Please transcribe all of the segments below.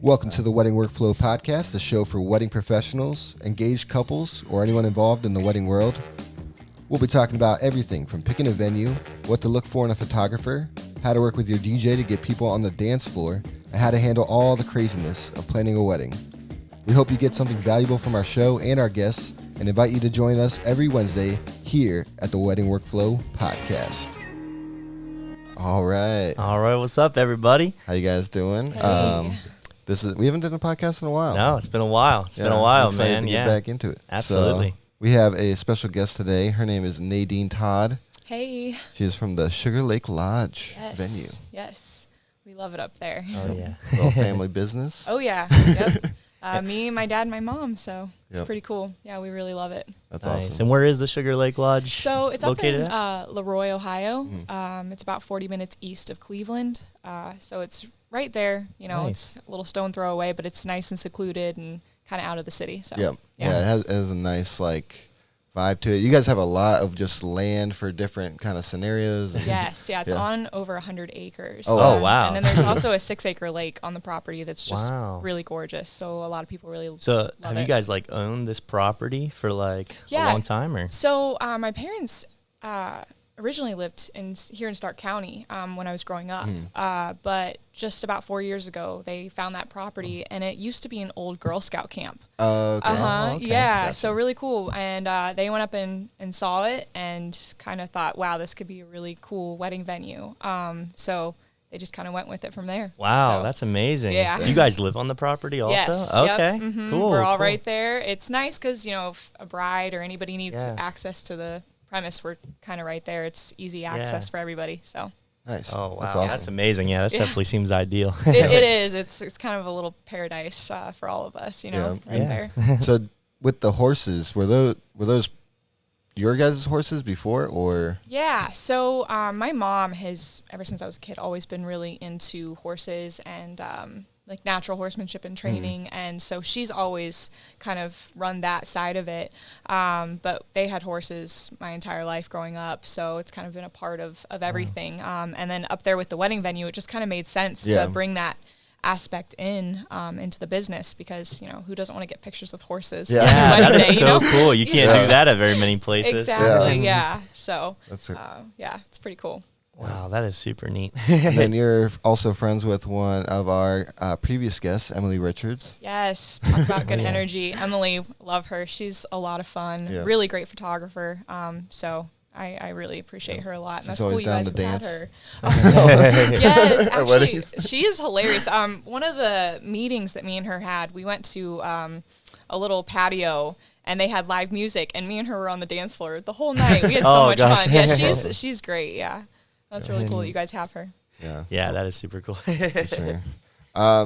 Welcome to the Wedding Workflow Podcast, the show for wedding professionals, engaged couples, or anyone involved in the wedding world. We'll be talking about everything from picking a venue, what to look for in a photographer, how to work with your DJ to get people on the dance floor, and how to handle all the craziness of planning a wedding. We hope you get something valuable from our show and our guests, and invite you to join us every Wednesday here at the Wedding Workflow Podcast. All right. What's up, everybody? How you guys doing? Hey. We haven't done a podcast in a while. No, it's been a while. It's been a while, man. To get back into it. Absolutely. So, we have a special guest today. Her name is Nadine Todd. Hey. She is from the Sugarlake Lodge venue. Yes. We love it up there. Oh, yeah. Little family business. Oh, yeah. Yep. Me, my dad, and my mom. So it's pretty cool. Yeah, we really love it. That's nice. awesome. And where is the Sugarlake Lodge? So it's located up in Leroy, Ohio. It's about 40 minutes east of Cleveland. So it's right there. You know, Nice. It's a little stone throw away, but it's nice and secluded and kind of out of the city. So Yeah, it has a nice vibe to it. You guys have a lot of just land for different kind of scenarios. And Yes, it's on over 100 acres. Oh, wow. And then there's also a 6-acre lake on the property that's just Wow. really gorgeous. So a lot of people really So love have it. you guys owned this property for a long time, or? So my parents originally lived here in Stark County when I was growing up, but just about 4 years ago they found that property, and it used to be an old Girl Scout camp. Okay. Okay. Yeah, Gotcha. so really cool. And they went up and saw it and kind of thought, wow, this could be a really cool wedding venue. So they just kind of went with it from there. Wow, So, that's amazing. Yeah. You guys live on the property also? Yes. Okay. Yep. Mhm. Cool. We're all cool. right there. It's nice because, if a bride or anybody needs Yeah. access to the premise, we're kind of right there. It's easy access for everybody. So Nice. Oh, wow. That's awesome. That's amazing. Yeah, that Yeah. definitely seems ideal. it is. It's kind of a little paradise for all of us, right Yeah. there. So with the horses, were those your guys' horses before, or? Yeah. So my mom has, ever since I was a kid, always been really into horses and natural horsemanship and training. And so she's always kind of run that side of it. But they had horses my entire life growing up. So it's kind of been a part of everything. And then up there with the wedding venue, it just kind of made sense to bring that aspect into the business, because who doesn't want to get pictures with horses? Yeah. on your That wedding is day, so cool. You can't Yeah. do that at very many places. Exactly. Yeah. So That's it. it's pretty cool. Wow, that is super neat. And then you're also friends with one of our previous guests, Emily Richards. Yes, talk about good Yeah. energy. Emily, love her. She's a lot of fun. Yeah. Really great photographer. So I really appreciate her a lot. And She's that's cool always you down guys to have dance. had her. Yes, At actually, weddings. she is hilarious. One of the meetings that me and her had, we went to a little patio, and they had live music, and me and her were on the dance floor the whole night. We had so Oh, much gosh. fun. Yeah, she's great. Yeah, that's really cool that you guys have her. Yeah. Yeah, that is super cool. For sure.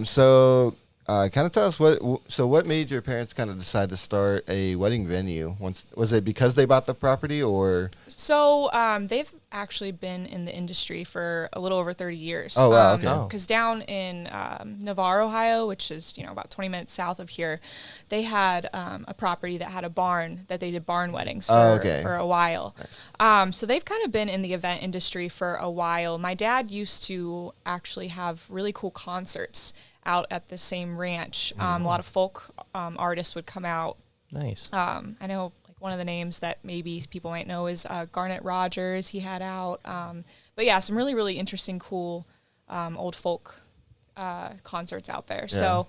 So kind of tell us what made your parents kind of decide to start a wedding venue? Was it because they bought the property, or? So they've actually been in the industry for a little over 30 years. Oh, wow, okay. Because down in Navarre, Ohio, which is about 20 minutes south of here, they had a property that had a barn that they did barn weddings for a while. Nice. So they've kind of been in the event industry for a while. My dad used to actually have really cool concerts out at the same ranch. A lot of folk artists would come out. Nice. I know one of the names that maybe people might know is Garnet Rogers. He had out. But yeah, some really, really interesting, cool old folk concerts out there. Yeah.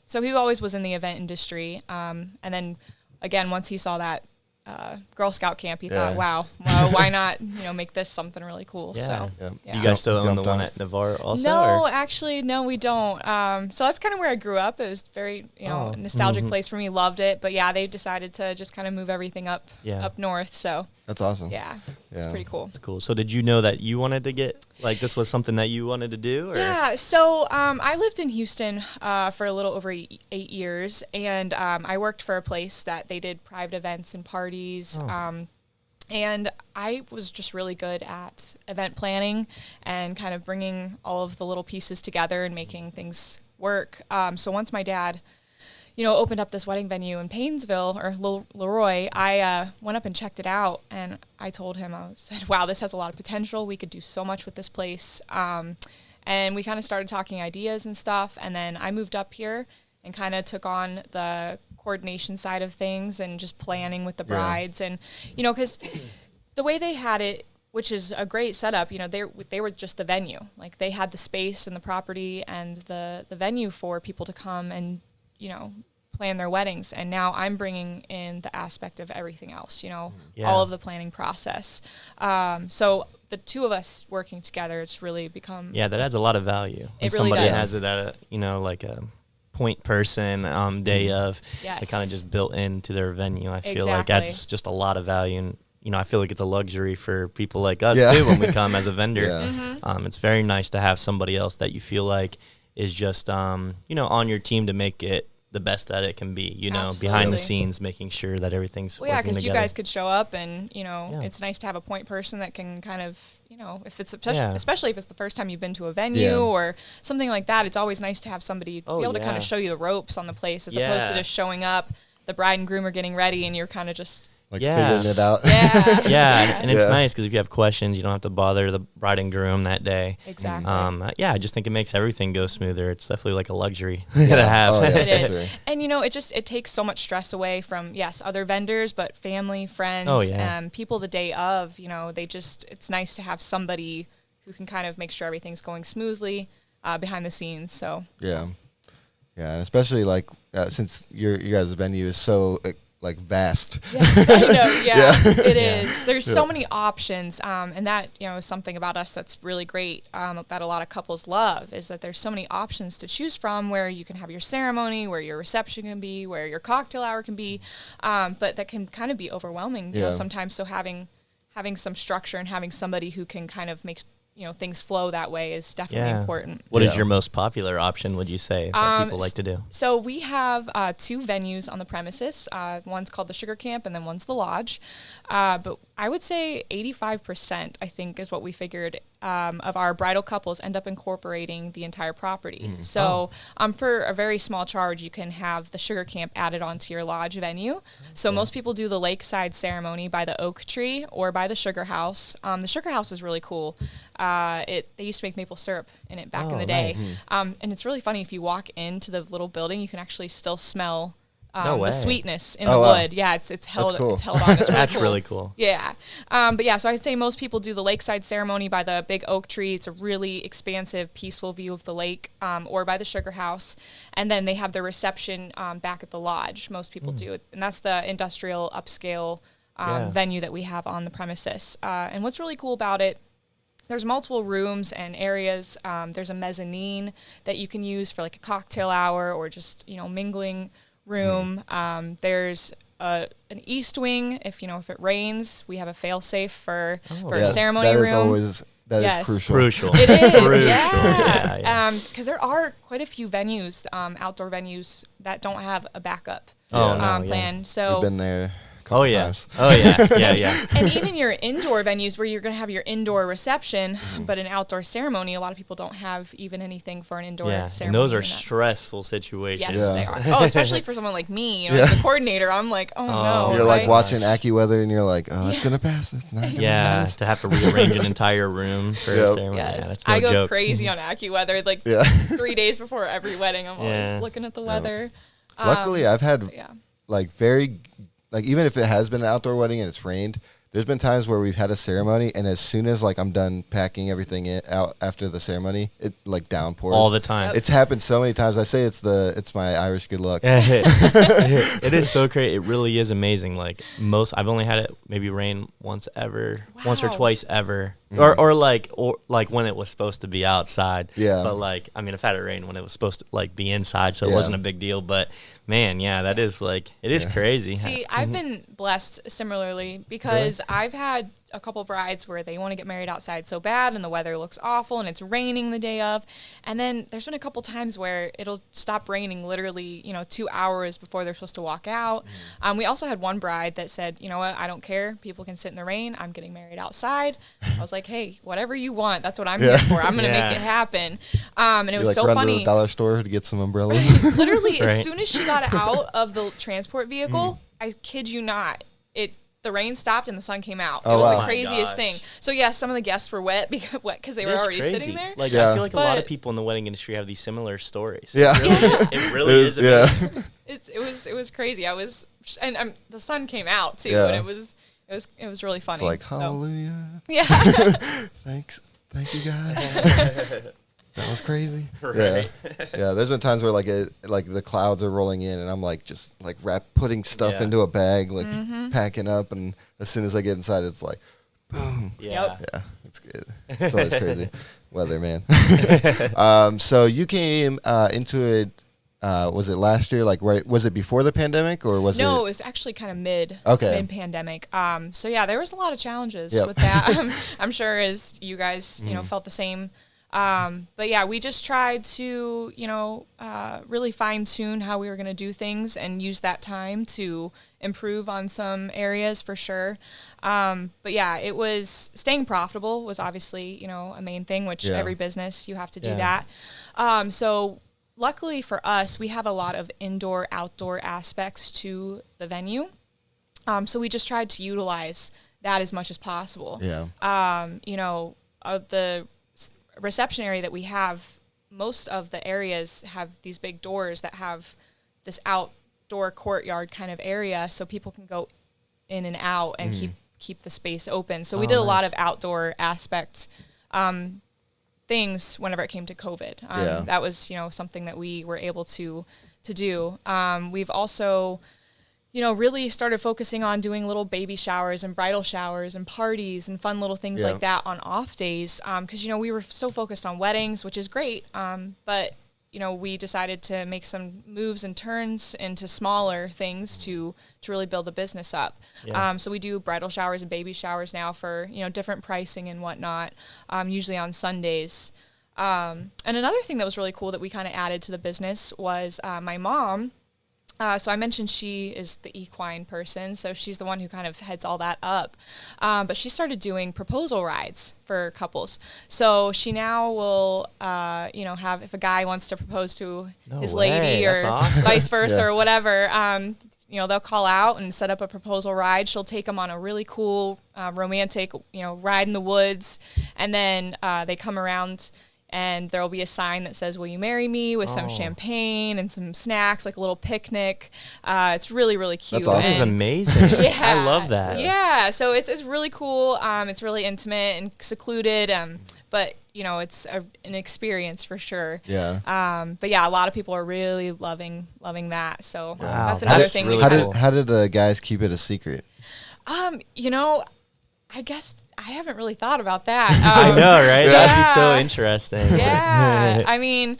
So he always was in the event industry. And then again, once he saw that Girl Scout camp, he thought, wow, why not make this something really cool? Yeah. So Yeah. You guys still own the Jumped one on at Navarre also? no, or? actually, no, we don't. So that's kind of where I grew up. It was very, Oh. nostalgic place for me. Loved it. But yeah, they decided to just kind of move everything up north. So That's awesome. yeah, it's Yeah. pretty cool. That's cool. So did you know that you wanted to get, this was something that you wanted to do? Or? Yeah, so I lived in Houston for a little over 8 years, and I worked for a place that they did private events and parties. And I was just really good at event planning and kind of bringing all of the little pieces together and making things work. So once my dad, opened up this wedding venue in Painesville or Leroy, I went up and checked it out, and I told him, I said, wow, this has a lot of potential. We could do so much with this place. And we kind of started talking ideas and stuff. And then I moved up here and kind of took on the coordination side of things and just planning with the brides. And, you know, because the way they had it, which is a great setup, you know, they were just the venue. Like, they had the space and the property and the venue for people to come and, you know, plan their weddings. And now I'm bringing in the aspect of everything else, you know, all of the planning process. So the two of us working together, it's really become... Yeah, that adds a lot of value. It When really somebody does. has it at a, you know, like a point person day of, Yes. they kind of just built into their venue. I feel like Exactly. that's just a lot of value. And, you know, I feel like it's a luxury for people like us Yeah. too when we come as a vendor. Yeah. It's very nice to have somebody else that you feel like is just, you know, on your team to make it the best that it can be, you know, behind the Absolutely. scenes, making sure that everything's Well, yeah, working because you together. guys could show up and, you know, Yeah. it's nice to have a point person that can kind of, you know, if it's Yeah. especially if it's the first time you've been to a venue Yeah. or something like that, it's always nice to have somebody be able to kind yeah. of show you the ropes on the place as opposed to Yeah. just showing up, the bride and groom are getting ready and you're kind of just, Like Yeah. figuring it out. yeah. Yeah, and it's Yeah. nice because if you have questions, you don't have to bother the bride and groom that day. Exactly. Yeah, I just think it makes everything go smoother. It's definitely like a luxury to have. Oh, yeah, It for is. sure. And, you know, it takes so much stress away from, yes, other vendors, but family, friends, Oh, yeah. people the day of, you know, it's nice to have somebody who can kind of make sure everything's going smoothly behind the scenes. So, Yeah. Yeah, and especially like since your guys' venue is so like vast. yes, I know. Yeah, Yeah. it is. There's so many options. And that, you know, is something about us that's really great that a lot of couples love is that there's so many options to choose from where you can have your ceremony, where your reception can be, where your cocktail hour can be. But that can kind of be overwhelming, you know, Yeah. sometimes. So having some structure and having somebody who can kind of make, you know, things flow that way is definitely Yeah. important. What is Yeah. your most popular option, would you say, that people like to do? So we have two venues on the premises. One's called the Sugar Camp, and then one's the Lodge. But I would say 85%, I think, is what we figured of our bridal couples end up incorporating the entire property. So for a very small charge, you can have the Sugar Camp added onto your Lodge venue. So most people do the lakeside ceremony by the oak tree or by the Sugar House. The Sugar House is really cool. They used to make maple syrup in it back in Oh, the day. nice. And it's really funny, if you walk into the little building, you can actually still smell No way. the sweetness in Oh, the wow. wood. Yeah, it's held cool. it's held on. It's really That's cool. really cool. Yeah. But yeah, so I'd say most people do the lakeside ceremony by the big oak tree. It's a really expansive, peaceful view of the lake, or by the Sugar House. And then they have their reception back at the Lodge. Most people do it. And that's the industrial upscale Yeah. venue that we have on the premises. And what's really cool about it, there's multiple rooms and areas. There's a mezzanine that you can use for like a cocktail hour or just, you know, mingling room. There's an east wing. If it rains, we have a fail safe for a ceremony that room. is always Yes. crucial. Crucial. It is, Crucial. yeah. Because there are quite a few venues, outdoor venues, that don't have a backup Oh, no, yeah. plan. We've So been there a couple Oh, yeah. times. Oh, yeah. Yeah, yeah. and even your indoor venues where you're going to have your indoor reception, but an outdoor ceremony, a lot of people don't have even anything for an indoor Yeah, ceremony. and those are in that. stressful situations. Yes, Yeah. they are. Oh, especially for someone like me, as the coordinator, I'm like, oh no. You're like right? watching AccuWeather and you're like, oh, it's gonna pass. It's not. Gonna Yeah, pass. to have to rearrange an entire room for a Yep. ceremony. Yeah, Yes, that's no I go joke. crazy on AccuWeather. Like Yeah. 3 days before every wedding, I'm Yeah. always looking at the weather. Luckily, I've had Yeah. like even if it has been an outdoor wedding and it's rained, there's been times where we've had a ceremony and as soon as like I'm done packing everything out after the ceremony, it like downpours All the time. It's happened so many times. I say it's my Irish good luck. It is so great. It really is amazing. Like I've only had it maybe rain once or Wow. twice ever, or like when it was supposed to be outside. Yeah. But like, I mean, I've had it rain when it was supposed to like be inside, so it Yeah. wasn't a big deal. But man, yeah, that is like it is crazy. See, I've been blessed similarly because I've had a couple brides where they want to get married outside so bad and the weather looks awful and it's raining the day of. And then there's been a couple times where it'll stop raining literally, 2 hours before they're supposed to walk out. We also had one bride that said, you know what, I don't care. People can sit in the rain. I'm getting married outside. I was like, hey, whatever you want, that's what I'm here for. I'm going to Yeah. make it happen. And it You was like so run to funny. the dollar store to get some umbrellas. Literally, Right. as soon as she got out of the transport vehicle, I kid you not, it the rain stopped and the sun came out. Oh, it was wow. the craziest thing. So yeah, some of the guests were wet because they were already sitting there. Like Yeah. I feel like a lot of people in the wedding industry have these similar stories. Yeah. It really is amazing. It was crazy. And the sun came out too, Yeah. and it was really funny. It's like, so. hallelujah. Yeah. Thank you, God. That was crazy. Right. Yeah. There's been times where like the clouds are rolling in, and I'm like just like putting stuff into a bag, like packing up, and as soon as I get inside, it's like, boom. Yeah. Yeah, it's good. It's always crazy weather, man. So you came into it. Was it last year? Like, right? Was it before the pandemic, or was it? No, it was actually kind of mid pandemic. So yeah, there was a lot of challenges with that. I'm sure as you guys, felt the same. But yeah, we just tried to, really fine tune how we were going to do things and use that time to improve on some areas for sure. But yeah, it was staying profitable was obviously, a main thing, which every business you have to do that. So luckily for us, we have a lot of indoor, outdoor aspects to the venue. So we just tried to utilize that as much as possible. Yeah. The reception area that we have, most of the areas have these big doors that have this outdoor courtyard kind of area, so people can go in and out and keep the space open. So we did a lot of outdoor aspect things whenever it came to COVID. That was something that we were able to do. We've also really started focusing on doing little baby showers and bridal showers and parties and fun little things like that on off days. Because, we were so focused on weddings, which is great. But, we decided to make some moves and turns into smaller things to really build the business up. Yeah. So we do bridal showers and baby showers now for, different pricing and whatnot, usually on Sundays. And another thing that was really cool that we kind of added to the business was my mom. So I mentioned she is the equine person, so she's the one who kind of heads all that up. But she started doing proposal rides for couples. So she now will, have, if a guy wants to propose to his lady or vice versa or whatever, they'll call out and set up a proposal ride. She'll take them on a really cool, romantic, ride in the woods. And then they come around and there will be a sign that says, "Will you marry me?" with some champagne and some snacks, like a little picnic. It's really, really cute. That's awesome. That is amazing. Yeah. I love that. Yeah. So it's really cool. It's really intimate and secluded. But it's an experience for sure. Yeah. But yeah, a lot of people are really loving that. So Wow, that's another that's thing. really we cool. How did the guys keep it a secret? I guess I haven't really thought about that. I know, right? Yeah. That'd be so interesting. Yeah. I mean,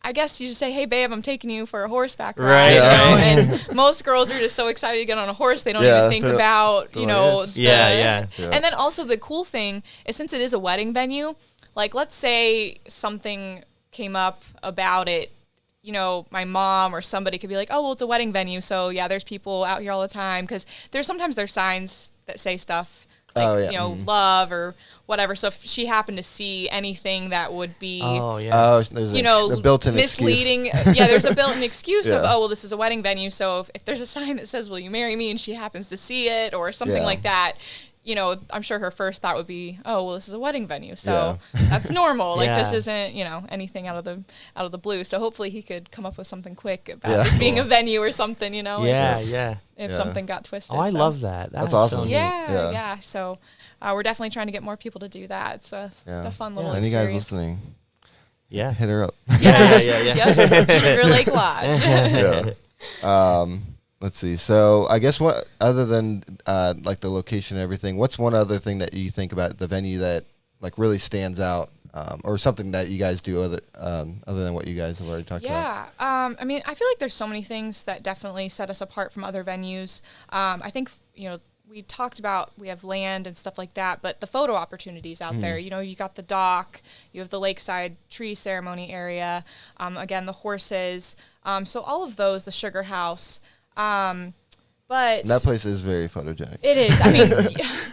I guess you just say, "Hey, babe, I'm taking you for a horseback ride." Right. And most girls are just so excited to get on a horse, they don't even think about, Yeah. And then also the cool thing is, since it is a wedding venue, like let's say something came up about it, my mom or somebody could be like, "Oh, well, it's a wedding venue, so yeah, there's people out here all the time," because there's signs that say stuff like, love or whatever. So if she happened to see anything that would be, there's a built-in misleading, there's a built-in excuse of, oh, well, this is a wedding venue. So if there's a sign that says, "Will you marry me?" and she happens to see it or something like that, I'm sure her first thought would be, "Oh, well, this is a wedding venue, so that's normal. Like this isn't, anything out of the blue." So hopefully he could come up with something quick about this being a venue or something, if something got twisted. Oh, I love that. That's awesome. So neat. Yeah. So we're definitely trying to get more people to do that. It's a fun little Any experience. guys listening? Yeah. Hit her up. Yeah. Yep. Sugarlake Lodge. Let's see. So I guess what, other than like the location and everything, what's one other thing that you think about the venue that like really stands out, or something that you guys do other than what you guys have already talked about? I mean, I feel like there's so many things that definitely set us apart from other venues. I think, we talked about, we have land and stuff like that, but the photo opportunities out there, you got the dock, you have the lakeside tree ceremony area, again, the horses. So all of those, the sugar house, but that place is very photogenic. it is. I mean,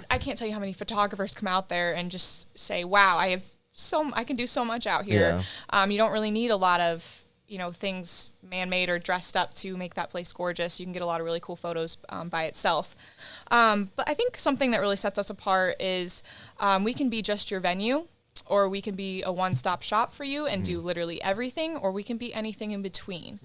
I can't tell you how many photographers come out there and just say, "Wow, I can do so much out here." You don't really need a lot of things man-made or dressed up to make that place gorgeous. You can get a lot of really cool photos by itself. But I think something that really sets us apart is we can be just your venue, or we can be a one-stop shop for you and do literally everything, or we can be anything in between.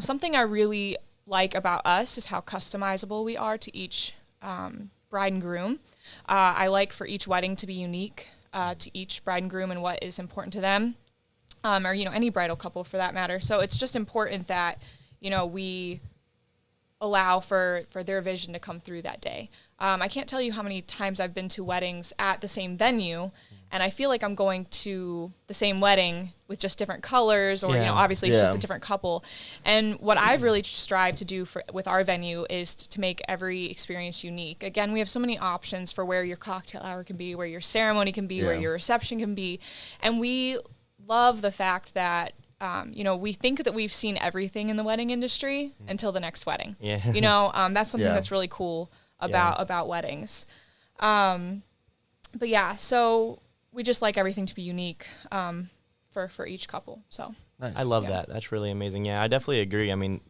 Something I really like about us is how customizable we are to each bride and groom. I like for each wedding to be unique to each bride and groom and what is important to them, or any bridal couple for that matter. So it's just important that we allow for their vision to come through that day. I can't tell you how many times I've been to weddings at the same venue, and I feel like I'm going to the same wedding with just different colors, or obviously it's just a different couple. And what I've really strived to do with our venue is to make every experience unique. Again, we have so many options for where your cocktail hour can be, where your ceremony can be, where your reception can be, and we love the fact that we think that we've seen everything in the wedding industry until the next wedding. That's something that's really cool about weddings. But yeah, so we just like everything to be unique for each couple. So nice. I love that. That's really amazing. Yeah, I definitely agree. I mean,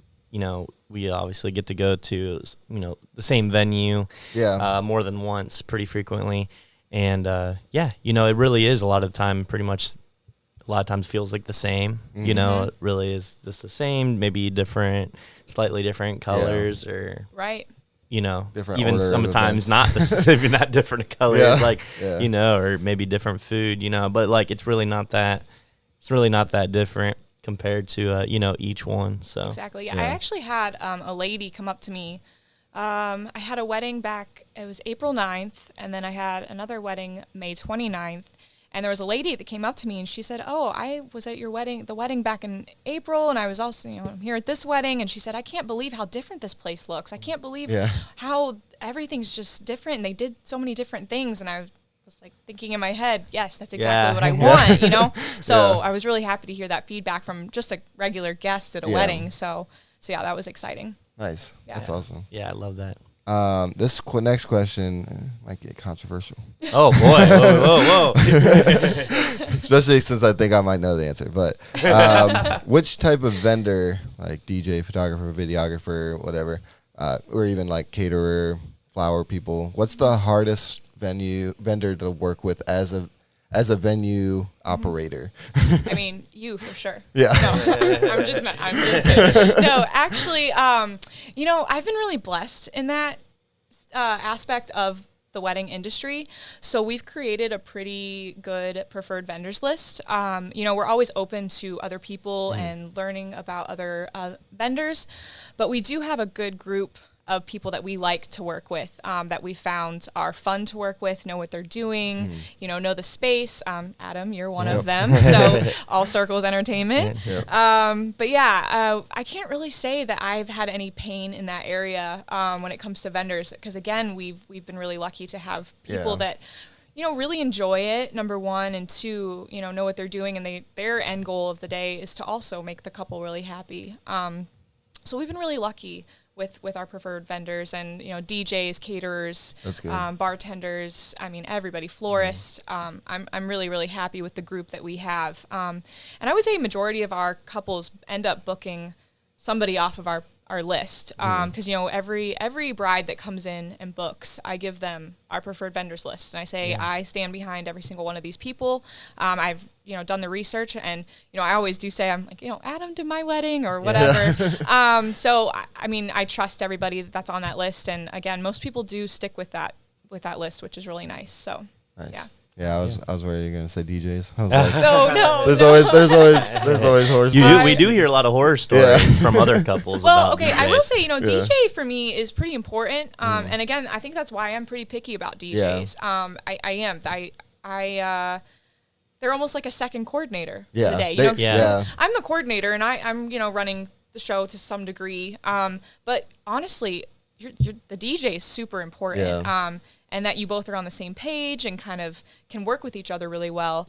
we obviously get to go to, the same venue more than once pretty frequently. And, it really is a lot of the time pretty much a lot of times feels like the same, it really is just the same, maybe slightly different colors or right. Different even sometimes not not different colors, or maybe different food, but like it's really not that different compared to each one. So exactly. Yeah. I actually had a lady come up to me. I had a wedding back, it was April 9th, and then I had another wedding May 29th. And there was a lady that came up to me and she said, "Oh, I was at your wedding, the wedding back in April, and I was also, I'm here at this wedding." And she said, "I can't believe how different this place looks. I can't believe how everything's just different. And they did so many different things." And I was like thinking in my head, yes, that's exactly what I want, So I was really happy to hear that feedback from just a regular guest at a wedding. So yeah, that was exciting. Nice. Yeah. That's awesome. Yeah, I love that. This next question might get controversial. Oh boy! Whoa! Especially since I think I might know the answer. But which type of vendor, like DJ, photographer, videographer, whatever, or even like caterer, flower people, what's the hardest vendor to work with as a venue operator? I mean, you for sure. Yeah. No, I'm just kidding. No, actually, I've been really blessed in that aspect of the wedding industry. So we've created a pretty good preferred vendors list. We're always open to other people and learning about other vendors, but we do have a good group of people that we like to work with, that we found are fun to work with, know what they're doing, know the space. Adam, you're one of them. So All Circles Entertainment. But yeah, I can't really say that I've had any pain in that area when it comes to vendors, because again, we've been really lucky to have people that really enjoy it, number one, and two, know what they're doing, and their end goal of the day is to also make the couple really happy. So we've been really lucky with our preferred vendors, and DJs, caterers, bartenders, everybody, florists. I'm really, really happy with the group that we have. And I would say majority of our couples end up booking somebody off of our list, because every bride that comes in and books, I give them our preferred vendors list, and I say I stand behind every single one of these people. I've done the research, and I always do say, I'm like, Adam did my wedding or whatever. So I trust everybody that's on that list, and again, most people do stick with that list, which is really nice. So nice. Yeah, I was worried you were gonna say DJs. I was like, no. There's always horror stories. We do hear a lot of horror stories from other couples. Well, okay, DJs. I will say, DJ for me is pretty important. And again, I think that's why I'm pretty picky about DJs. I am. They're almost like a second coordinator for the day. I'm the coordinator, and I'm running the show to some degree. But honestly, the DJ is super important. And that you both are on the same page and kind of can work with each other really well.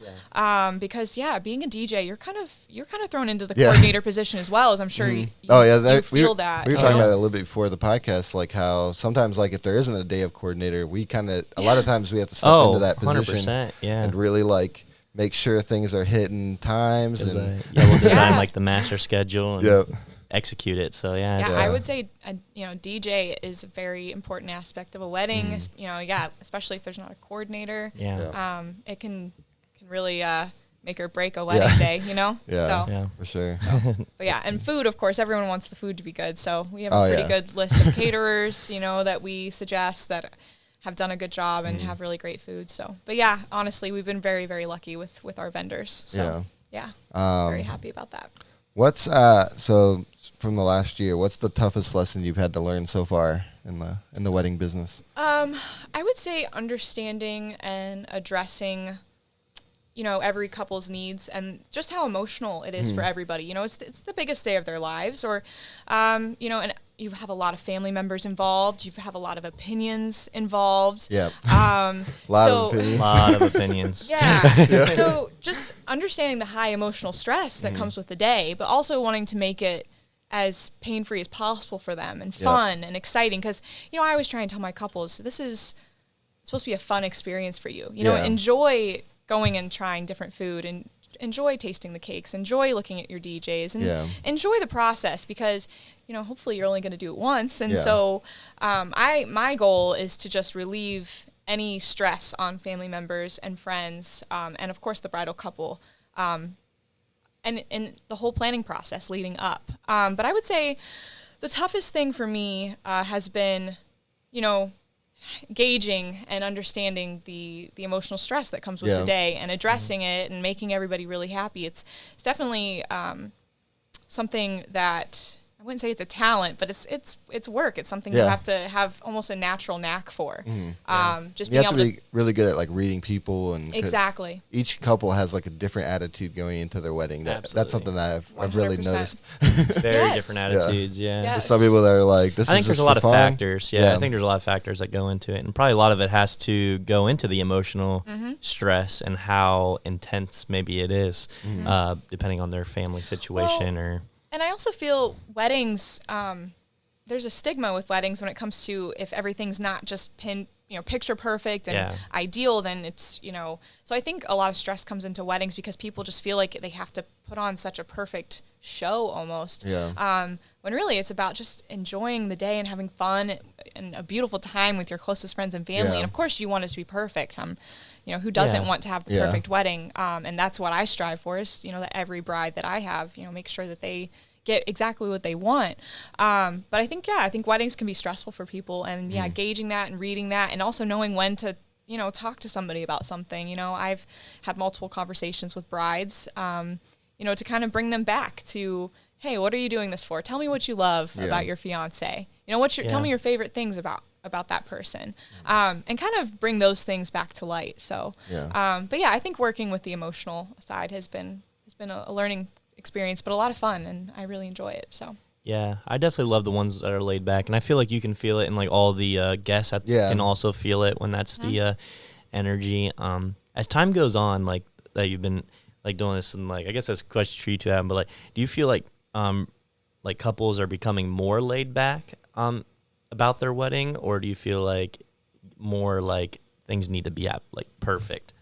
Because being a DJ, you're kind of thrown into the coordinator position as well, as I'm sure you feel that. We were talking about it a little bit before the podcast, like how sometimes, like if there isn't a day of coordinator, we kind of, a lot of times we have to step into that position 100%, and really like make sure things are hitting times. And we'll design like the master schedule and yep. execute it. So I would say DJ is a very important aspect of a wedding. Especially if there's not a coordinator. It can really make or break a wedding day, for sure. But and food, of course, everyone wants the food to be good, so we have a pretty good list of caterers that we suggest that have done a good job and have really great food. So but honestly, we've been very, very lucky with our vendors, so very happy about that. What's so from the last year, what's the toughest lesson you've had to learn so far in the wedding business? I would say understanding and addressing every couple's needs and just how emotional it is for everybody. It's the biggest day of their lives, or and you have a lot of family members involved. You have a lot of opinions involved. Yeah. A lot of opinions. So just understanding the high emotional stress that comes with the day, but also wanting to make it as pain-free as possible for them and fun and exciting. Because, I always try and tell my couples, this is supposed to be a fun experience for you. Enjoy going and trying different food and enjoy tasting the cakes, enjoy looking at your DJs, and enjoy the process, because hopefully you're only going to do it once. And so my goal is to just relieve any stress on family members and friends, and of course the bridal couple, and the whole planning process leading up. But I would say the toughest thing for me has been gauging and understanding the emotional stress that comes with the day and addressing it and making everybody really happy. It's definitely something that I wouldn't say it's a talent, but it's work. It's something you have to have almost a natural knack for. Just you have to be really good at like reading people, and exactly. Each couple has like a different attitude going into their wedding. That's something that I've really noticed. Very different attitudes. Yes. Some people that are like, this. I think is there's a lot of factors. I think there's a lot of factors that go into it, and probably a lot of it has to go into the emotional stress and how intense maybe it is, depending on their family situation And I also feel weddings, there's a stigma with weddings when it comes to if everything's not just picture perfect and ideal, then it's, so I think a lot of stress comes into weddings because people just feel like they have to put on such a perfect show almost. When really it's about just enjoying the day and having fun and a beautiful time with your closest friends and family. And of course you want it to be perfect. Who doesn't want to have the perfect wedding? And that's what I strive for is, that every bride that I have, make sure that they get exactly what they want. But I think weddings can be stressful for people, and gauging that and reading that, and also knowing when to, talk to somebody about something. I've had multiple conversations with brides, to kind of bring them back to, hey, what are you doing this for? Tell me what you love about your fiance. Tell me your favorite things about that person, and kind of bring those things back to light. So, I think working with the emotional side has been a learning experience, but a lot of fun, and I really enjoy it. So yeah, I definitely love the ones that are laid back, and I feel like you can feel it, and like all the guests can also feel it when that's the energy. As time goes on, like that you've been like doing this, and like I guess that's a question for you to have, but like, do you feel like couples are becoming more laid back about their wedding, or do you feel like more like things need to be like perfect?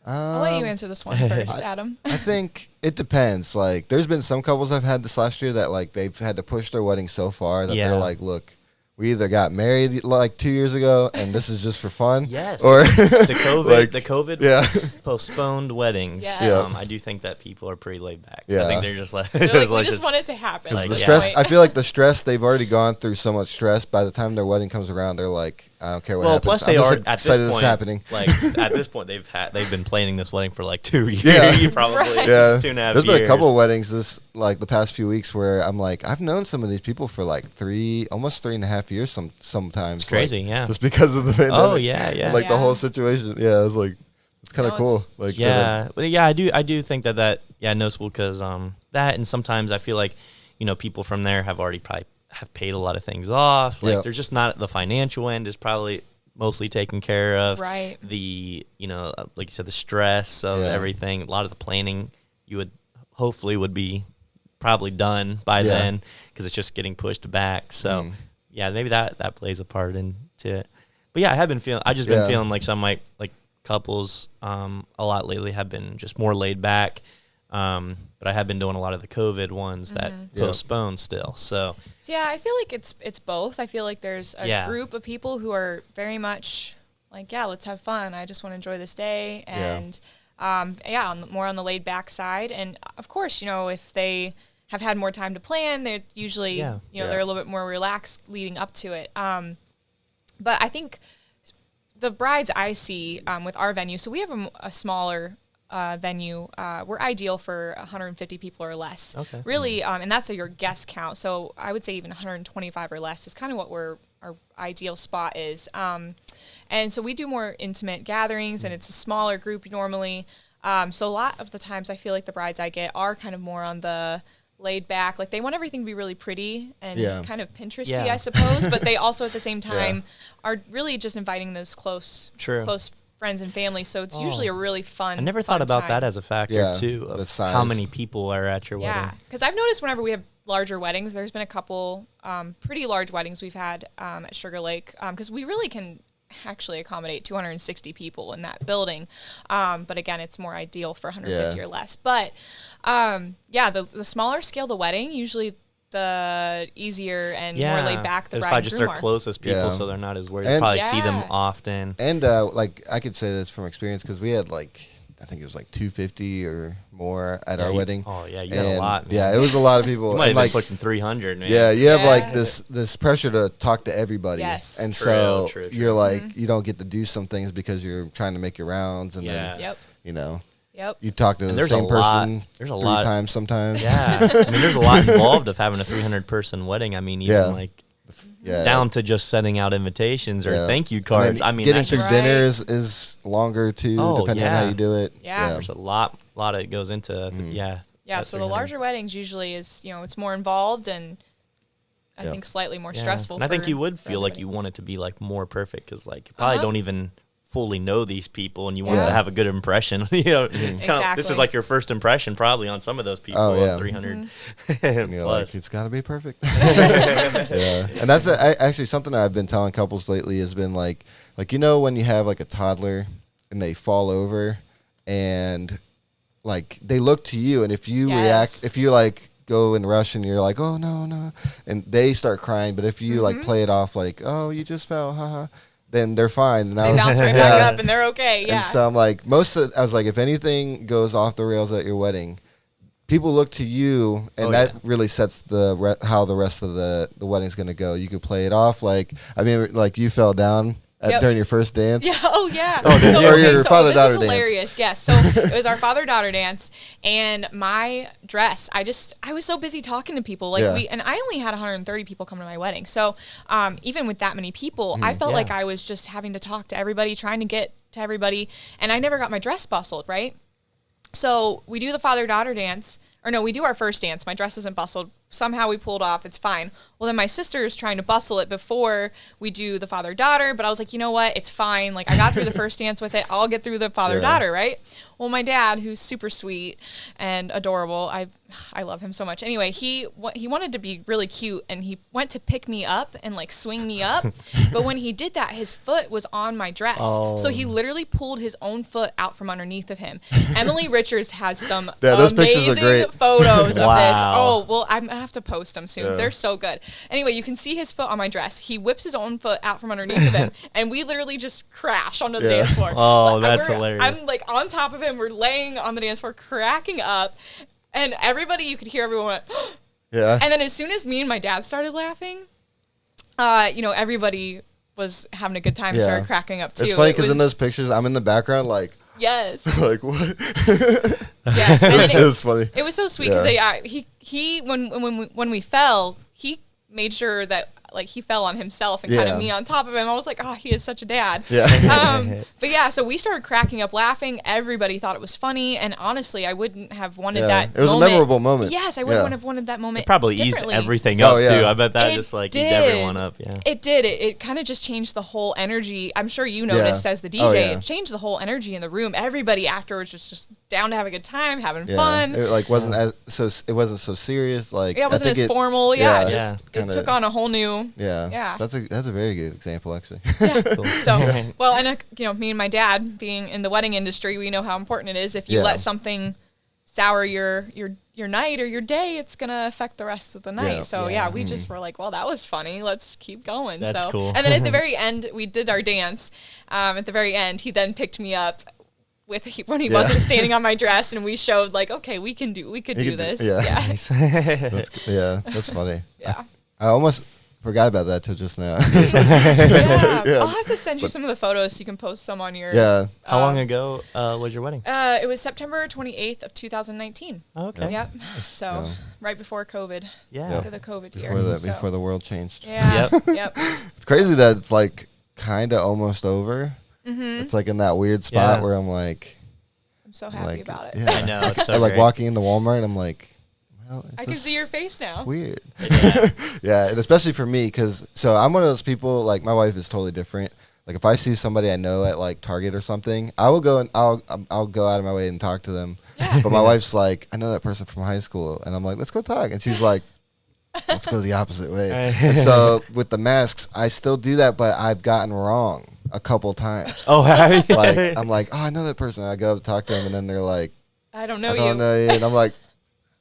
I'll let you answer this one first, Adam. I think it depends. Like, there's been some couples I've had this last year that like they've had to push their wedding so far that they're like, look, we either got married like 2 years ago and this is just for fun. Yes. Or the COVID postponed weddings. Yes. I do think that people are pretty laid back. Yeah. I think they're just like, we just want it to happen. Like, the stress, I feel like the stress, they've already gone through so much stress. By the time their wedding comes around, they're like, I don't care what happens. Plus they are at this point. Happening. Like at this point, they've been planning this wedding for like 2 years, probably 2.5 years. There's been a couple of weddings the past few weeks where I'm like, I've known some of these people for like almost 3.5 years. Sometimes it's crazy, just because of the pandemic. Oh yeah. The whole situation. Yeah, it was like it's kind of cool. Like I do think that noticeable because that, and sometimes I feel like people from there have already probably have paid a lot of things off. Like there's just not, the financial end is probably mostly taken care of. Right. The, like you said, the stress of everything, a lot of the planning you would hopefully would be probably done by then because it's just getting pushed back. So maybe that plays a part into it. But I have been feeling, been feeling like some like couples a lot lately have been just more laid back. But I have been doing a lot of the COVID ones that postpone still. So yeah, I feel like it's both. I feel like there's a group of people who are very much like, yeah, let's have fun. I just want to enjoy this day. And more on the laid back side. And of course, you know, if they have had more time to plan, they're usually, they're a little bit more relaxed leading up to it. But I think the brides I see with our venue, so we have a smaller venue. We're ideal for 150 people or less. Okay. Really, and that's your guest count. So I would say even 125 or less is kind of what our ideal spot is. And so we do more intimate gatherings, and it's a smaller group normally. So a lot of the times I feel like the brides I get are kind of more on the laid back. Like they want everything to be really pretty and kind of Pinteresty, I suppose. But they also at the same time are really just inviting those close friends and family. So it's usually a really fun. I never thought about that as a factor too, of how many people are at your wedding. Yeah, because I've noticed whenever we have larger weddings, there's been a couple pretty large weddings we've had at Sugarlake, because we really can actually accommodate 260 people in that building. But again, it's more ideal for 150 or less. But the smaller scale the wedding, usually the easier and more laid back the bride and groom are. It's probably just their closest people, so they're not as worried. They probably see them often. And like I could say this from experience, because we had I think it was 250 or more at our wedding. Oh yeah, you had a lot, man. Yeah, it was a lot of people. You might have been pushing 300, man. Yeah, you have this pressure to talk to everybody. Yes. And true. You're you don't get to do some things because you're trying to make your rounds, and then you talk to the same person three times sometimes. Yeah. I mean, there's a lot involved of having a 300-person wedding. I mean, even down to just sending out invitations or thank you cards. I mean, getting through dinner is longer too, depending on how you do it. Yeah. There's a lot that goes into so the larger weddings usually is, it's more involved and I think slightly more stressful. And I think you would feel like you want it to be more perfect, because you probably don't even fully know these people, and you want to have a good impression. It's this is your first impression probably on some of those people. 300 and you're plus. It's got to be perfect. And that's actually something I've been telling couples lately has been when you have a toddler and they fall over and they look to you, and if you react, if you go and rush and you're oh no, and they start crying, but if you play it off oh, you just fell, haha, then they're fine. They bounce right back up and they're okay. Yeah. And so I'm I was if anything goes off the rails at your wedding, people look to you, and that really sets how the rest of the wedding's going to go. You could play it off you fell down during your first dance. Yeah. Oh yeah. Or your father-daughter dance. Hilarious. Yes. So it was our father-daughter dance, and my dress. I was so busy talking to people. And I only had 130 people come to my wedding. So even with that many people, I felt like I was just having to talk to everybody, trying to get to everybody, and I never got my dress bustled. Right. So we do the father-daughter dance. Or no, we do our first dance. My dress isn't bustled. Somehow we pulled off. It's fine. Well, then my sister is trying to bustle it before we do the father-daughter. But I was like, you know what? It's fine. I got through the first dance with it. I'll get through the father-daughter, right? Well, my dad, who's super sweet and adorable, I love him so much. Anyway, he wanted to be really cute, and he went to pick me up and swing me up. But when he did that, his foot was on my dress. Oh. So he literally pulled his own foot out from underneath of him. Emily Richards has some those pictures are great. Photos of this. Oh, well, I'm going to have to post them soon. They're so good. Anyway, you can see his foot on my dress. He whips his own foot out from underneath of him, and we literally just crash onto the dance floor. Oh, that's hilarious. I'm on top of him. We're laying on the dance floor, cracking up, and everybody, you could hear everyone went, yeah. And then as soon as me and my dad started laughing, everybody was having a good time and started cracking up too. It's funny because in those pictures, I'm in the background yes. what? Yes. It was funny. It was so sweet because he when we fell, he made sure that he fell on himself and kind of me on top of him. I was like, oh, he is such a dad. Yeah. But so we started cracking up laughing. Everybody thought it was funny, and honestly, I wouldn't have wanted that. It was a memorable moment. Yes, I wouldn't have wanted that moment. It probably eased everything up too. I bet that just eased everyone up. Yeah. It did. It kind of just changed the whole energy. I'm sure you noticed as the DJ. It changed the whole energy in the room. Everybody afterwards was just down to have a good time, having fun. It wasn't so serious. It wasn't as formal. It took on a whole new know. Yeah. So that's a very good example, actually. Yeah. Cool. So, well, and you know, me and my dad being in the wedding industry, we know how important it is. If you let something sour your night or your day, it's gonna affect the rest of the night. So we just were like, well, that was funny. Let's keep going. That's cool. And then at the very end, we did our dance. At the very end, he then picked me up when he wasn't standing on my dress, and we showed like, okay, we could do this. That's funny. Yeah. I almost forgot about that till just now. I'll have to send you some of the photos so you can post some on your. Yeah. How long ago was your wedding? It was September 28th of 2019. Oh, okay. Yep. So right before COVID. Yeah. After the COVID year. Before the world changed. Yeah. Yep. It's crazy that it's like kind of almost over. Mm-hmm. It's like in that weird spot where I'm like, I'm so happy about it. Yeah. I know. It's so I like great. walking into Walmart and I'm like, well, I can see your face now. Weird. Yeah. Yeah, and especially for me, because I'm one of those people, like my wife is totally different. Like if I see somebody I know at like Target or something, I will go and I'll go out of my way and talk to them. Yeah. But my wife's like, I know that person from high school, and I'm like, let's go talk, and she's like, let's go the opposite way. And so with the masks, I still do that, but I've gotten wrong a couple times. Oh, have you? Like I'm like, oh, I know that person. I go up to talk to them, and then they're like, I don't know I don't know you, and I'm like,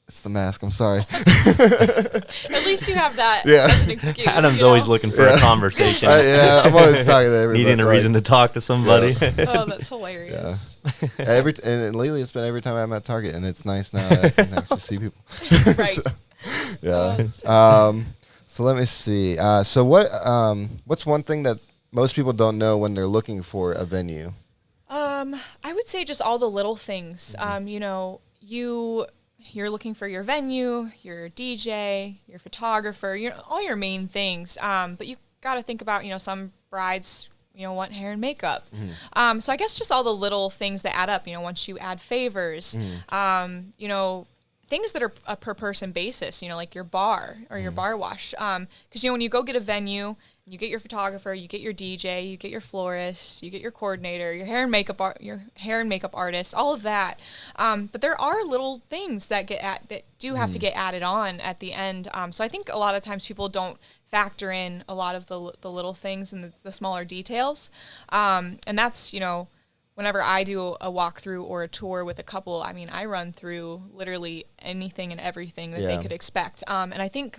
it's the mask. I'm sorry. At least you have that as an excuse. Adam's always looking for a conversation. I'm always talking to everybody. Needing a reason to talk to somebody. Oh, that's hilarious. Yeah. And lately it's been every time I'm at Target, and it's nice now that I can actually see people. Right. So, yeah. So let me see. So what's one thing that most people don't know when they're looking for a venue? I would say just all the little things. You know, you're looking for your venue, your DJ, your photographer, all your main things. But you got to think about, some brides, want hair and makeup. Mm-hmm. So I guess just all the little things that add up, once you add favors, things that are a per person basis, like your bar or your bar wash. Because, when you go get a venue, you get your photographer, you get your DJ, you get your florist, you get your coordinator, your hair and makeup artist, all of that. But there are little things that do have to get added on at the end. So I think a lot of times people don't factor in a lot of the little things and the smaller details. And that's, whenever I do a walkthrough or a tour with a couple, I run through literally anything and everything that they could expect. And I think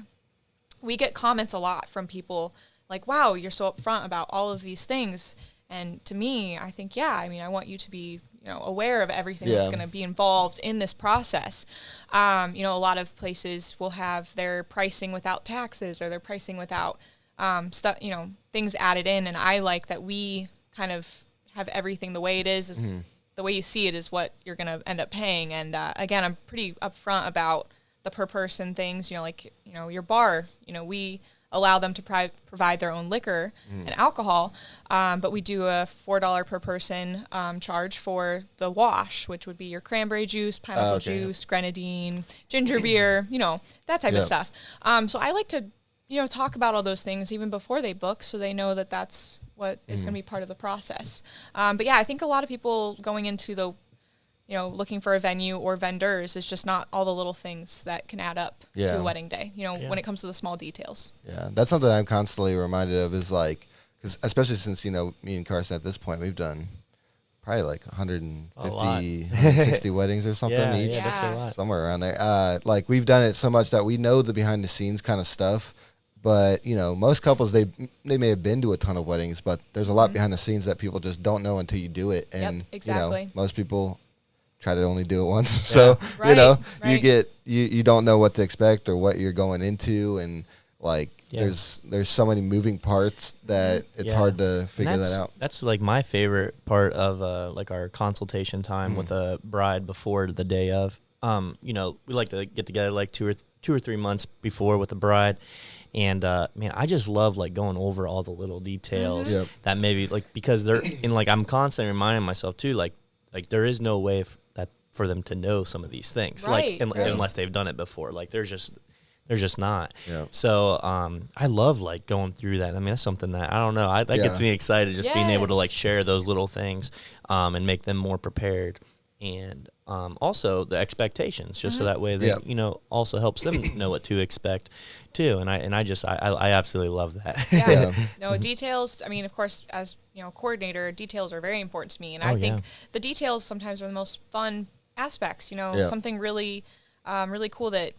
we get comments a lot from people like, wow, you're so upfront about all of these things. And to me, I think, I want you to be, aware of everything that's going to be involved in this process. A lot of places will have their pricing without taxes or their pricing without stuff, things added in. And I like that we kind of have everything the way it is. The way you see it is what you're going to end up paying. And again, I'm pretty upfront about the per person things, your bar, we allow them to provide their own liquor and alcohol, but we do a $4 per person charge for the wash, which would be your cranberry juice, pineapple juice, grenadine, ginger beer, that type of stuff. So I like to, talk about all those things even before they book, so they know that that's what is going to be part of the process. But I think a lot of people going into the looking for a venue or vendors is just not all the little things that can add up to a wedding day, when it comes to the small details. Yeah, that's something I'm constantly reminded of is like, because especially since, me and Carson at this point, we've done probably like 150, 160 weddings or something each. Yeah, definitely a lot. Somewhere around there. Like we've done it so much that we know the behind the scenes kind of stuff. But, most couples, they may have been to a ton of weddings, but there's a lot behind the scenes that people just don't know until you do it. And, exactly. Most people try to only do it once. So, you don't know what to expect or what you're going into. And like, there's so many moving parts that it's hard to figure that out. That's like my favorite part of like our consultation time with a bride before the day of. We like to get together like 2 or 3 months before with the bride. And, I just love, like, going over all the little details that maybe, like, because they're, and, like, I'm constantly reminding myself, too, like there is no way for them to know some of these things, right. Unless they've done it before. Like, there's just not. Yeah. So, I love, like, going through that. That's something that, I don't know, that gets me excited, just being able to, like, share those little things and make them more prepared. and also the expectations, just so that way they, you know, also helps them know what to expect too. And I absolutely love that. Yeah. No, details. I mean, of course, as you know, coordinator, details are very important to me. And I think the details sometimes are the most fun aspects, you know, something really, really cool that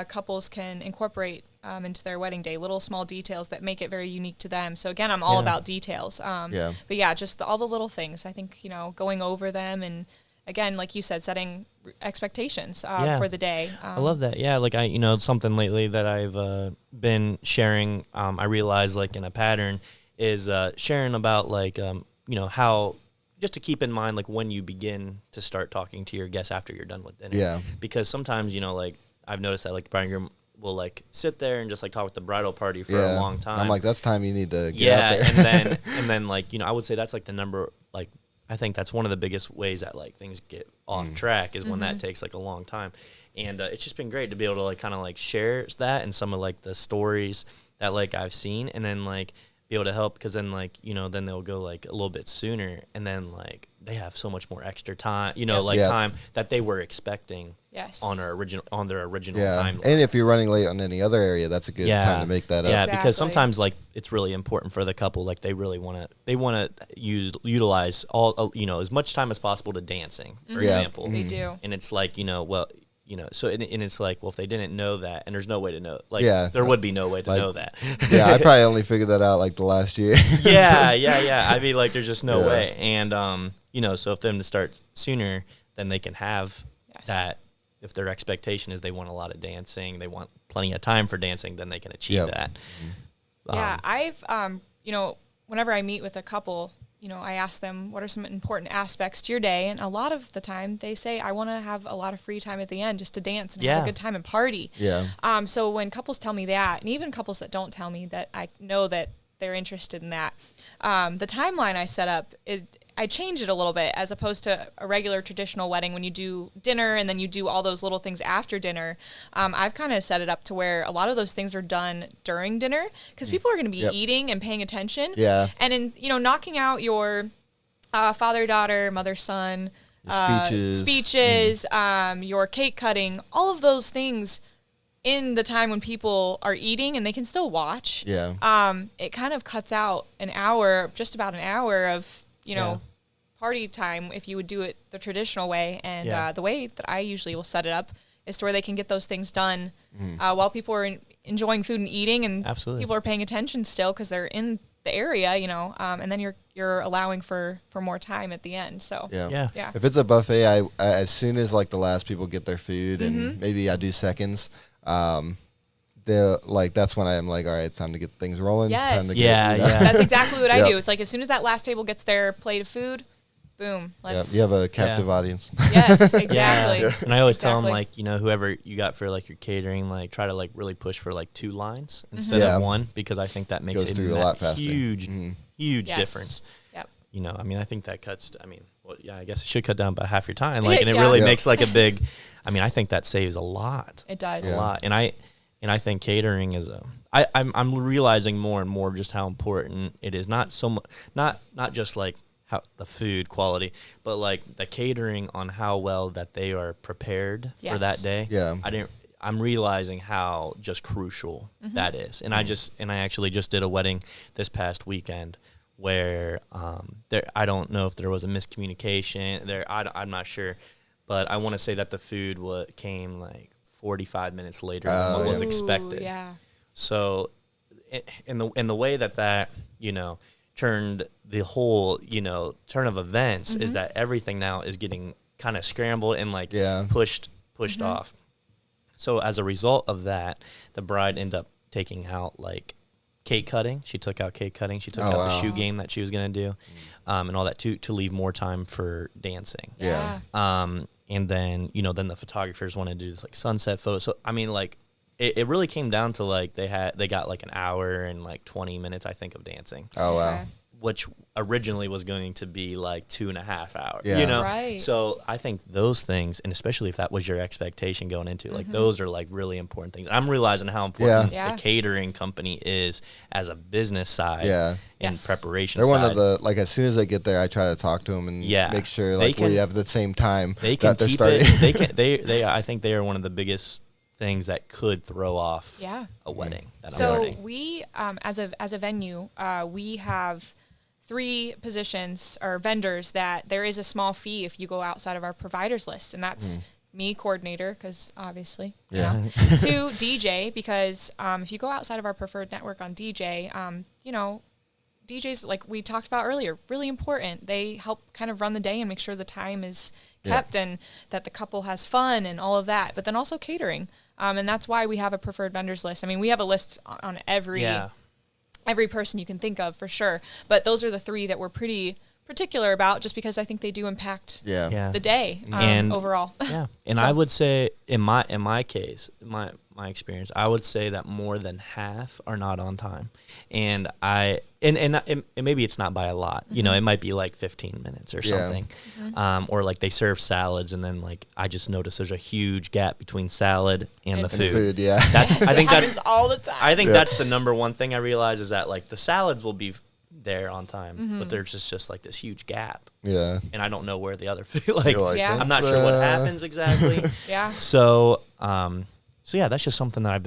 couples can incorporate into their wedding day, little small details that make it very unique to them. So again, I'm all about details. But yeah, just all the little things. I think, you know, going over them and again, like you said, setting expectations for the day. I love that. Yeah, like you know, something lately that I've been sharing, I realized like in a pattern is sharing about like, you know, how just to keep in mind like when you begin to start talking to your guests after you're done with dinner. Yeah. Because sometimes, you know, like I've noticed that like the bride and groom will like sit there and just like talk with the bridal party for a long time. I'm like, that's time you need to get out there. and then like, you know, I would say that's like the number, like, I think that's one of the biggest ways that like things get off track is when that takes like a long time. And it's just been great to be able to like kind of like share that and some of like the stories that like I've seen, and then like be able to help, because then like, you know, then they'll go like a little bit sooner, and then like they have so much more extra time, you know, like time that they were expecting on their original timeline. And if you're running late on any other area, that's a good time to make that up. Yeah, because sometimes like it's really important for the couple, like they really want to utilize all, you know, as much time as possible to dancing, for example. They do. And it's like, you know, well, you know, so and it's like, well, if they didn't know that, and there's no way to know, like, there would be no way to know that. I probably only figured that out like the last year. Yeah. I mean, like, there's just no way. And, you know, so if them to start sooner, then they can have that. If their expectation is they want a lot of dancing, they want plenty of time for dancing, then they can achieve that. Yeah, I've, you know, whenever I meet with a couple, you know, I ask them, what are some important aspects to your day? And a lot of the time they say, I want to have a lot of free time at the end just to dance and have a good time and party. So when couples tell me that, and even couples that don't tell me that, I know that they're interested in that. The timeline I set up is, I change it a little bit as opposed to a regular traditional wedding when you do dinner and then you do all those little things after dinner. I've kind of set it up to where a lot of those things are done during dinner because people are going to be eating and paying attention. And in, you know, knocking out your father-daughter, mother-son speeches, your cake cutting, all of those things in the time when people are eating and they can still watch. It kind of cuts out an hour, just about an hour of, you know, party time if you would do it the traditional way. And the way that I usually will set it up is to where they can get those things done while people are enjoying food and eating, and people are paying attention still because they're in the area, you know, and then you're allowing for more time at the end. So if it's a buffet, I as soon as like the last people get their food and maybe I do seconds, they're like, that's when I'm like, all right, it's time to get things rolling. Time to That's exactly what I do. It's like as soon as that last table gets their plate of food, boom. You have a captive audience. Yes, exactly. And I always tell them, like, you know, whoever you got for like your catering, like try to like really push for like 2 lines instead of 1, because I think that makes it a lot faster. Huge difference. You know, I mean, I think that cuts, I guess it should cut down about half your time. Like, and it really makes like a big, I think that saves a lot. It does. A lot. And I think catering is I'm realizing more and more just how important it is. Not so much, not just like how the food quality, but like the catering on how well that they are prepared for that day. I'm realizing how just crucial that is. And I actually just did a wedding this past weekend where I don't know if there was a miscommunication there. I'm not sure, but I want to say that the food came like 45 minutes later than what was expected. So in the way that you know turned the whole, you know, turn of events is that everything now is getting kind of scrambled and like pushed off. So as a result of that, the bride ended up taking out like cake cutting. She took out cake cutting. She took out the shoe game that she was going to do, and all that to leave more time for dancing. And then, you know, then the photographers wanted to do this like sunset photo. So, I mean, like, it really came down to like they got like an hour and like 20 minutes, I think, of dancing. which originally was going to be like 2.5 hours, Right. So I think those things, and especially if that was your expectation going into, like, those are like really important things. I'm realizing how important the catering company is as a business side and preparation They're side. one of the, like, as soon as I get there, I try to talk to them and make sure, like, we have the same time that they're starting. I think they are one of the biggest things that could throw off a wedding. So we, as a venue, we have 3 positions or vendors that there is a small fee if you go outside of our providers list, and that's me, coordinator, because obviously, 2, DJ, because if you go outside of our preferred network on DJ, DJs, like we talked about earlier, really important. They help kind of run the day and make sure the time is kept and that the couple has fun and all of that. But then also catering, and that's why we have a preferred vendors list. I mean, we have a list on every person you can think of for sure. But those are the 3 that we're pretty particular about, just because I think they do impact the day and overall. Yeah, and I would say in my case, my experience, I would say that more than half are not on time, and maybe it's not by a lot. It might be like 15 minutes or something, or like they serve salads, and then like I just noticed there's a huge gap between salad and the food. I think that's all the time. I think that's the number one thing I realize is that like the salads will be there on time, but there's just like this huge gap. And I don't know where the other food. I'm not sure what happens exactly. So yeah, that's just something that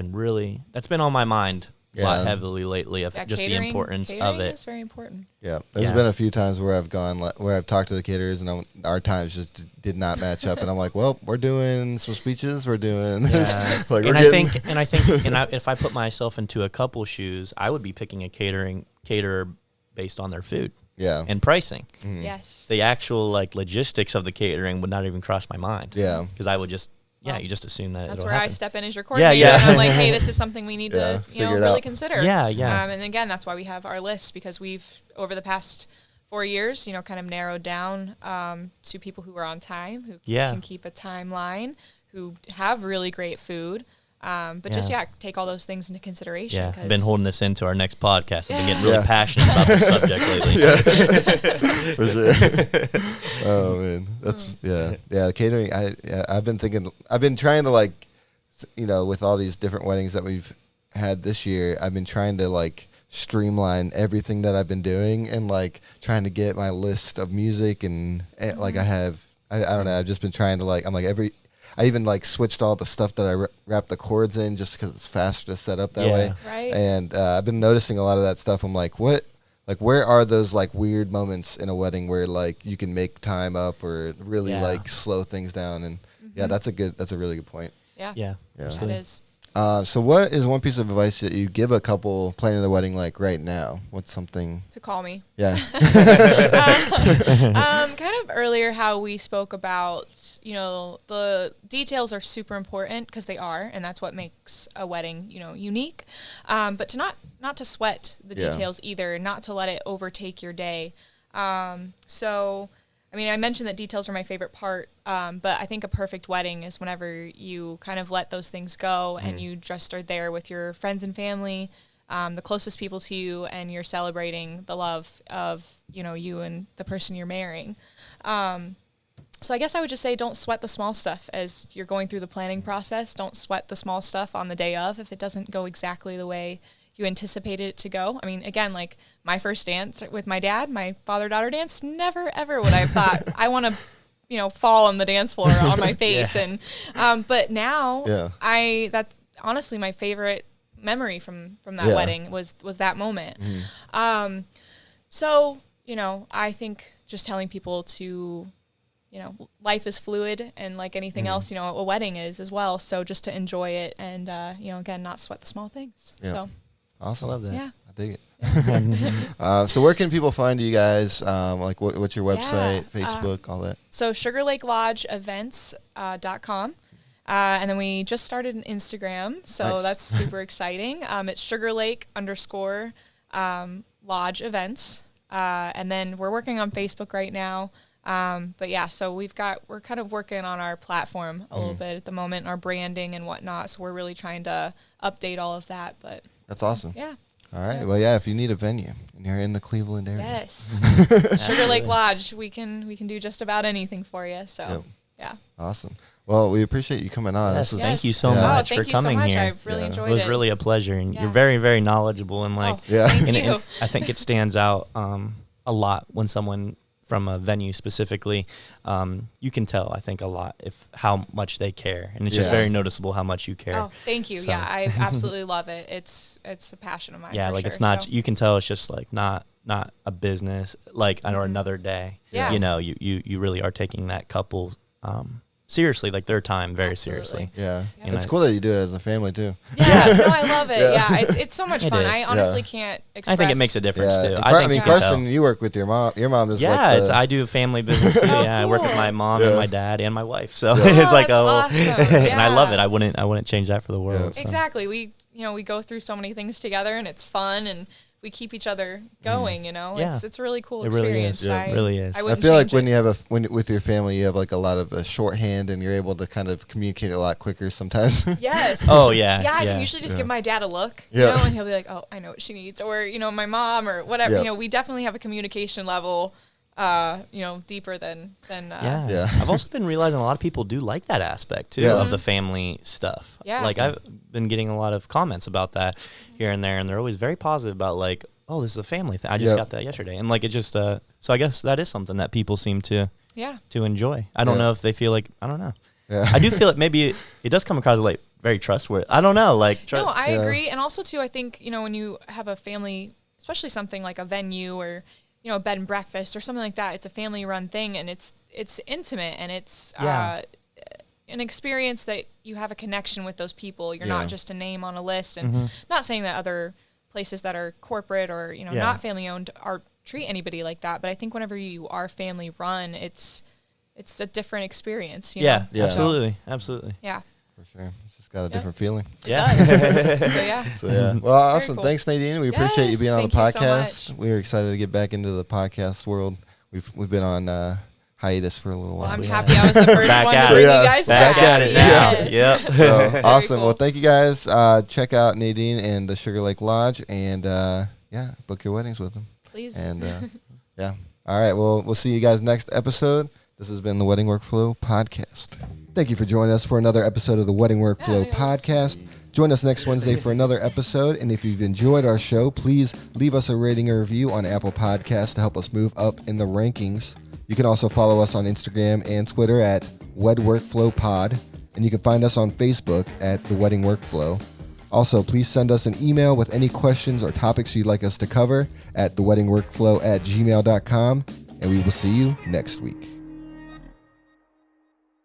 that's been on my mind a lot heavily lately of just the importance of it. Is very important. There's been a few times where I've talked to the caterers and our times just did not match up, and I'm like, well, we're doing some speeches, we're doing this. If I put myself into a couple's shoes, I would be picking a caterer based on their food. And pricing. Yes. The actual like logistics of the catering would not even cross my mind. Because I would just you just assume that that's it'll where happen. I step in as your coordinator, and I'm like, hey, this is something we need to really consider. And again, that's why we have our list, because we've over the past 4 years, kind of narrowed down to people who are on time, who can keep a timeline, who have really great food. But just take all those things into consideration. I've been holding this into our next podcast. I've been getting really passionate about this subject lately. For sure. Oh man, that's catering. I've been trying to, like, with all these different weddings that we've had this year, I've been trying to like streamline everything that I've been doing, and like trying to get my list of music and like I don't know. I've just been trying to I even like switched all the stuff that I wrap the cords in, just because it's faster to set up that way. Right. And I've been noticing a lot of that stuff. I'm like, where are those like weird moments in a wedding where like you can make time up or really like slow things down? And that's a really good point. Yeah. It is. So what is one piece of advice that you give a couple planning the wedding like right now? What's something? To call me. Yeah. Kind of earlier how we spoke about, the details are super important, because they are, and that's what makes a wedding, unique. But to not to sweat the details either, not to let it overtake your day. So I mean, I mentioned that details are my favorite part, but I think a perfect wedding is whenever you kind of let those things go and you just are there with your friends and family, the closest people to you, and you're celebrating the love of, you and the person you're marrying. So I guess I would just say don't sweat the small stuff as you're going through the planning process. Don't sweat the small stuff on the day of if it doesn't go exactly the way you anticipated it to go. I mean, again, like my first dance with my dad, my father-daughter dance, never, ever would I have thought I want to, fall on the dance floor on my face. And, but now that's honestly my favorite memory from that wedding was that moment. So, I think just telling people to, life is fluid, and like anything else, a wedding is as well. So just to enjoy it and, again, not sweat the small things. Yeah. So. Awesome. I love that. Yeah. I dig it. So where can people find you guys? Like what's your website, Facebook, all that? So SugarlakeLodgeEvents.com. And then we just started an Instagram. So that's super exciting. It's Sugarlake_Lodge Events. And then we're working on Facebook right now. But so we're kind of working on our platform a little bit at the moment, our branding and whatnot. So we're really trying to update all of that, but that's awesome. Yeah. All right. Well, if you need a venue, and you're in the Cleveland area. Yes. Sugarlake Lodge. We can do just about anything for you. So, yeah. Awesome. Well, we appreciate you coming on. Yes, thank you so much for coming here. I've really enjoyed it. It was really a pleasure, and you're very, very knowledgeable, and thank you. And I think it stands out a lot when someone from a venue specifically, you can tell, I think, a lot how much they care, and it's just very noticeable how much you care. Oh, thank you. So. Yeah, I absolutely love it. It's a passion of mine. Yeah, for it's not. You can tell it's just not a business or another day. Yeah. You really are taking that couple seriously, like their time very seriously. Yeah. It's cool that you do it as a family too. Yeah, no, I love it. Yeah, it's so much fun. I honestly can't express. I think it makes a difference too. I mean, Carson, you work with your mom. Your mom is I do family business too. Cool. I work with my mom and my dad and my wife. So it's like awesome. And I love it. I wouldn't change that for the world. So. Exactly. We go through so many things together, and it's fun, and we keep each other going, it's a really cool experience. It really is. I feel like when you have with your family, you have like a lot of shorthand, and you're able to kind of communicate a lot quicker sometimes. Yes. Oh yeah. Yeah, I can usually just give my dad a look, and he'll be like, "Oh, I know what she needs," or my mom or whatever. We definitely have a communication level, deeper than. I've also been realizing a lot of people do like that aspect too of the family stuff. Yeah. Like I've been getting a lot of comments about that here and there, and they're always very positive about like, oh, this is a family thing. I just got that yesterday, and like it just. So I guess that is something that people seem to enjoy. I don't know if they feel like I don't know. Yeah. I do feel like maybe it does come across like very trustworthy. I don't know, like. No, I agree, and also too, I think when you have a family, especially something like a venue or. A bed and breakfast or something like that. It's a family-run thing, and it's intimate, and it's an experience that you have a connection with those people. You're not just a name on a list, and not saying that other places that are corporate or not family-owned treat anybody like that. But I think whenever you are family-run, it's a different experience. Yeah, absolutely. Yeah. For sure. It's just got a different feeling. It does. So, yeah. Well, awesome. Cool. Thanks, Nadine. We appreciate you being on the podcast. So we're excited to get back into the podcast world. We've been on hiatus for a little while. Well, I'm happy I was the first one to bring you guys back at it now. Yep. So, awesome. Cool. Well, thank you guys. Check out Nadine and the Sugarlake Lodge, and book your weddings with them. Please. And all right. Well, we'll see you guys next episode. This has been the Wedding Workflow Podcast. Thank you for joining us for another episode of the Wedding Workflow Podcast. Join us next Wednesday for another episode. And if you've enjoyed our show, please leave us a rating or review on Apple Podcasts to help us move up in the rankings. You can also follow us on Instagram and Twitter at Wed Workflow Pod. And you can find us on Facebook at The Wedding Workflow. Also, please send us an email with any questions or topics you'd like us to cover at theweddingworkflow@gmail.com. And we will see you next week.